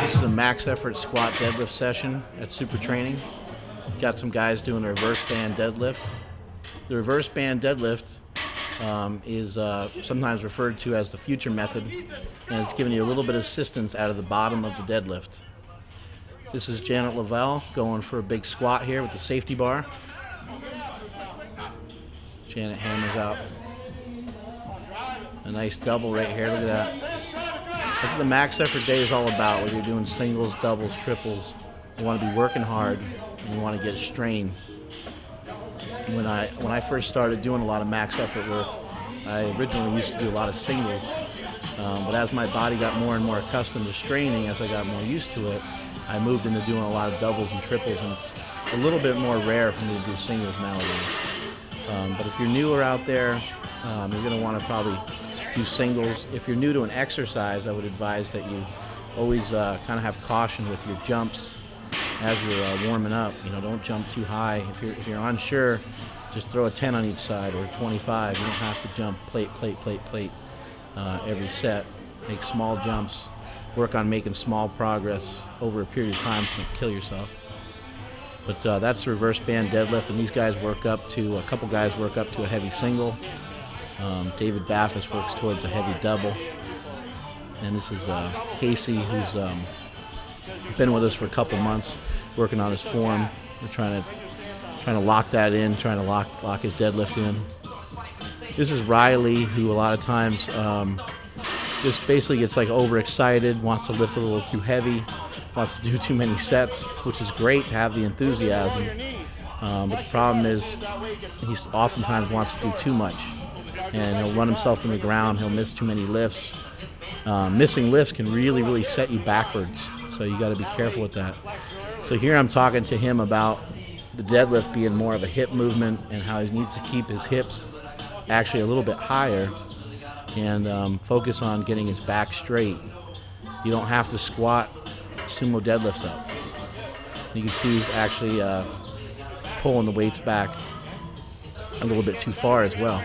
This is a max effort squat deadlift session at Super Training. Got some guys doing a reverse band deadlift. The reverse band deadlift is sometimes referred to as the future method, and it's giving you a little bit of assistance out of the bottom of the deadlift. This is Janet Lavelle going for a big squat here with the safety bar. Janet hammers out a nice double right here. Look at that. This is the max effort day is all about, whether you're doing singles, doubles, triples. You want to be working hard and you want to get strain. When I first started doing a lot of max effort work, I originally used to do a lot of singles. But as my body got more and more accustomed to straining, as I got more used to it, I moved into doing a lot of doubles and triples, and it's a little bit more rare for me to do singles nowadays. But if you're newer out there, you're going to want to probably do singles. If you're new to an exercise, I would advise that you always kind of have caution with your jumps as you're warming up. You know, don't jump too high. If you're unsure, just throw a 10 on each side or a 25. You don't have to jump plate every set. Make small jumps. Work on making small progress over a period of time so you don't kill yourself. But that's the reverse band deadlift, and these guys work up to, a couple guys work up to a heavy single. David Baffis works towards a heavy double. And this is Casey, who's been with us for a couple months, working on his form. We're trying to lock that in, trying to lock his deadlift in. This is Reilly, who a lot of times just basically gets like overexcited, wants to lift a little too heavy, wants to do too many sets, which is great to have the enthusiasm. But the problem is he oftentimes wants to do too much, and he'll run himself in the ground. He'll miss too many lifts. Missing lifts can really set you backwards, so you got to be careful with that. So here I'm talking to him about the deadlift being more of a hip movement and how he needs to keep his hips actually a little bit higher and focus on getting his back straight. You don't have to squat sumo deadlifts up. You can see he's actually pulling the weights back a little bit too far as well.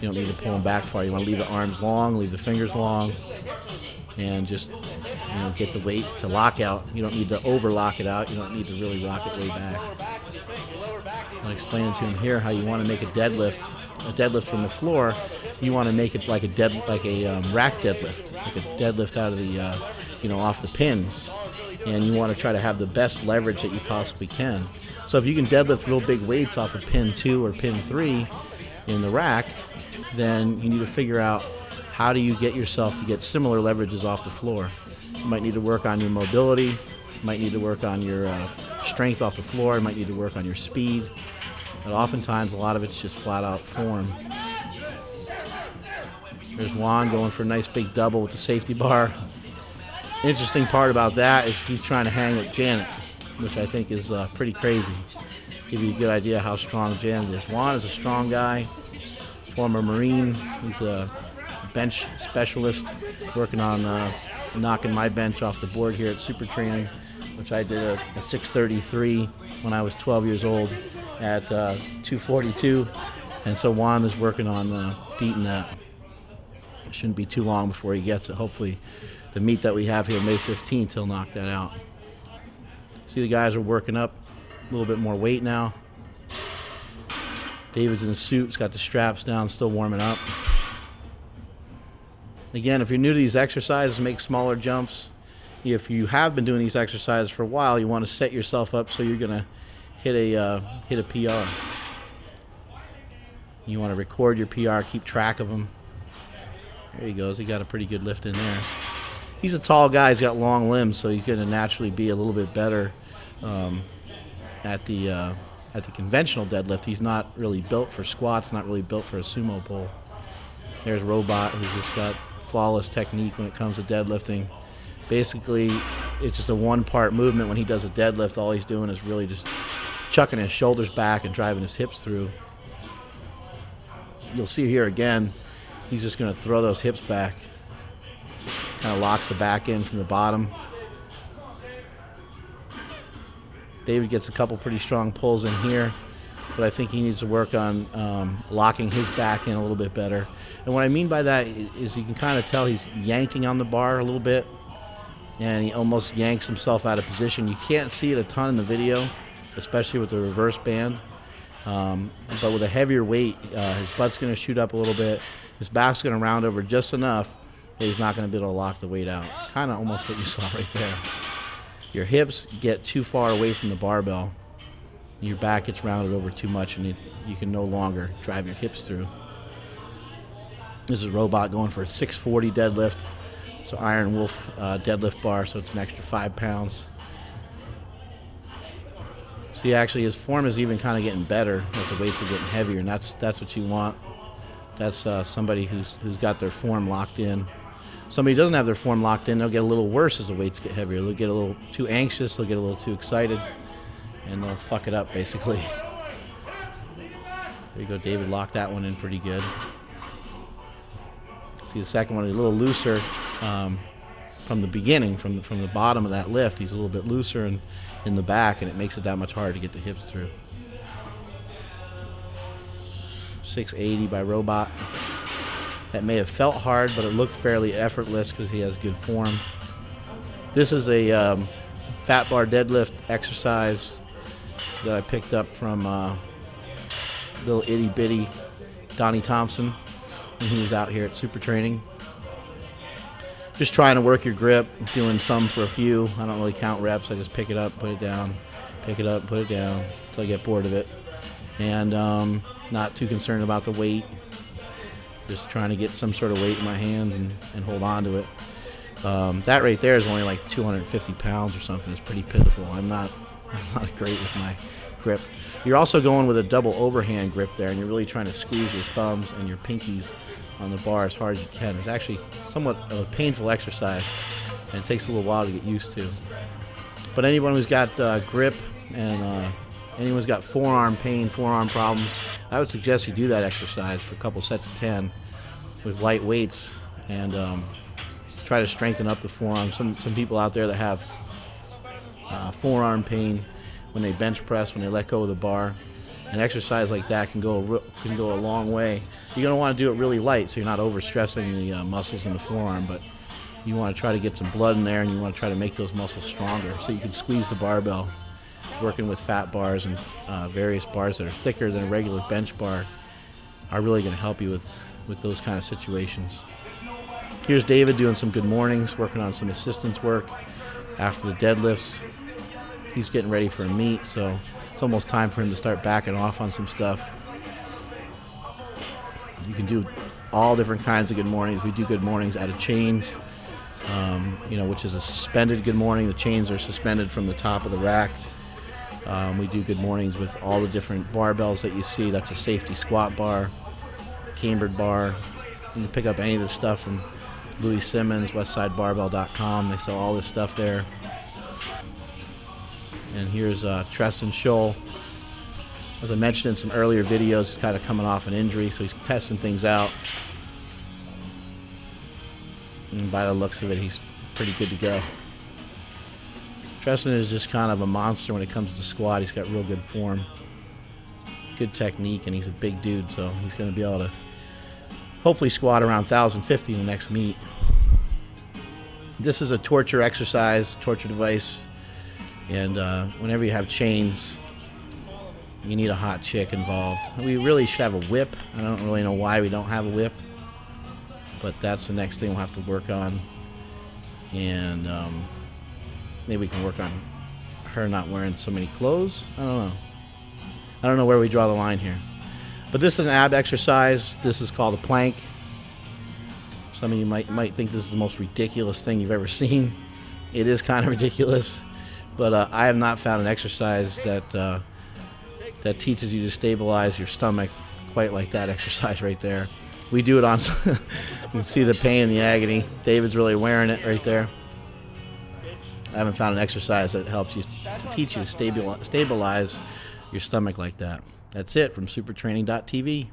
You don't need to pull them back far. You want to leave the arms long, leave the fingers long, and just get the weight to lock out. You don't need to overlock it out. You don't need to really rock it way back. I'm explaining to him here how you want to make a deadlift from the floor. You want to make it like a rack deadlift, like a deadlift out of the off the pins, and you want to try to have the best leverage that you possibly can. So if you can deadlift real big weights off of pin 2 or pin 3 in the rack, then you need to figure out how do you get yourself to get similar leverages off the floor. You might need to work on your mobility, you might need to work on your strength off the floor, you might need to work on your speed, but oftentimes a lot of it's just flat out form. There's Juan going for a nice big double with the safety bar. Interesting part about that is he's trying to hang with Janet, which I think is pretty crazy. Give you a good idea how strong Janet is. Juan is a strong guy, former Marine. He's a bench specialist, working on knocking my bench off the board here at Super Training, which I did a 633 when I was 12 years old at 242. And so Juan is working on beating that. It shouldn't be too long before he gets it. Hopefully the meet that we have here May 15th, he'll knock that out. See, the guys are working up a little bit more weight now. David's in a suit, he's got the straps down, still warming up. Again, if you're new to these exercises, make smaller jumps. If you have been doing these exercises for a while, you want to set yourself up so you're going to hit a PR. You want to record your PR, keep track of them. There he goes. He got a pretty good lift in there. He's a tall guy. He's got long limbs, so he's going to naturally be a little bit better at the conventional deadlift. He's not really built for squats, not really built for a sumo pull. There's Robot, who's just got flawless technique when it comes to deadlifting. Basically, it's just a one-part movement. When he does a deadlift, all he's doing is really just chucking his shoulders back and driving his hips through. You'll see here again, he's just going to throw those hips back. Kind of locks the back in from the bottom. David gets a couple pretty strong pulls in here. but I think he needs to work on locking his back in a little bit better. And what I mean by that is you can kind of tell he's yanking on the bar a little bit, and he almost yanks himself out of position. You can't see it a ton in the video, especially with the reverse band. But with a heavier weight, his butt's going to shoot up a little bit. His back's going to round over just enough that he's not going to be able to lock the weight out. Kind of almost what you saw right there. Your hips get too far away from the barbell. Your back gets rounded over too much, and you can no longer drive your hips through. This is Robot going for a 640 deadlift. It's an Iron Wolf deadlift bar, so it's an extra 5 pounds. See, actually, his form is even kind of getting better as the weights are getting heavier, and that's what you want. That's somebody who's got their form locked in. Somebody who doesn't have their form locked in, they'll get a little worse as the weights get heavier. They'll get a little too anxious, they'll get a little too excited, and they'll fuck it up, basically. There you go, David locked that one in pretty good. See, the second one is a little looser from the beginning, from the bottom of that lift. He's a little bit looser in the back, and it makes it that much harder to get the hips through. 680 by Robot. That may have felt hard, but it looked fairly effortless because he has good form. This is a fat bar deadlift exercise that I picked up from little itty bitty Donnie Thompson when he was out here at Super Training. Just trying to work your grip, doing some for a few. I don't really count reps. I just pick it up, put it down, pick it up, put it down until I get bored of it. And not too concerned about the weight. Just trying to get some sort of weight in my hands and hold on to it. That right there is only like 250 pounds or something. It's pretty pitiful. I'm not great with my grip. You're also going with a double overhand grip there, and you're really trying to squeeze your thumbs and your pinkies on the bar as hard as you can. It's actually somewhat of a painful exercise, and it takes a little while to get used to. But anyone who's got grip and anyone who's got forearm pain, forearm problems, I would suggest you do that exercise for a couple sets of 10 with light weights and try to strengthen up the forearm. Some people out there that have forearm pain when they bench press, when they let go of the bar. An exercise like that can go a long way. You're going to want to do it really light so you're not overstressing the muscles in the forearm, but you want to try to get some blood in there, and you want to try to make those muscles stronger so you can squeeze the barbell. Working with fat bars and various bars that are thicker than a regular bench bar are really going to help you with those kind of situations. Here's David doing some good mornings, working on some assistance work after the deadlifts. He's getting ready for a meet, so it's almost time for him to start backing off on some stuff. You can do all different kinds of good mornings. We do good mornings out of chains, which is a suspended good morning. The chains are suspended from the top of the rack. We do good mornings with all the different barbells that you see. That's a safety squat bar, cambered bar. You can pick up any of this stuff from Louis Simmons, westsidebarbell.com. They sell all this stuff there. And here's Treston Scholl. As I mentioned in some earlier videos, he's kind of coming off an injury, so he's testing things out. And by the looks of it, he's pretty good to go. Treston is just kind of a monster when it comes to squat. He's got real good form, good technique, and he's a big dude, so he's going to be able to hopefully squat around 1,050 in the next meet. This is a torture exercise, torture device, and whenever you have chains, you need a hot chick involved. We really should have a whip. I don't really know why we don't have a whip, but that's the next thing we'll have to work on. And maybe we can work on her not wearing so many clothes. I don't know. I don't know where we draw the line here. But this is an ab exercise. This is called a plank. Some of you might think this is the most ridiculous thing you've ever seen. It is kind of ridiculous, but I have not found an exercise that teaches you to stabilize your stomach quite like that exercise right there. We do it on. You can see the pain and the agony. David's really wearing it right there. I haven't found an exercise that helps you to teach you to stabilize your stomach like that. That's it from supertraining.tv.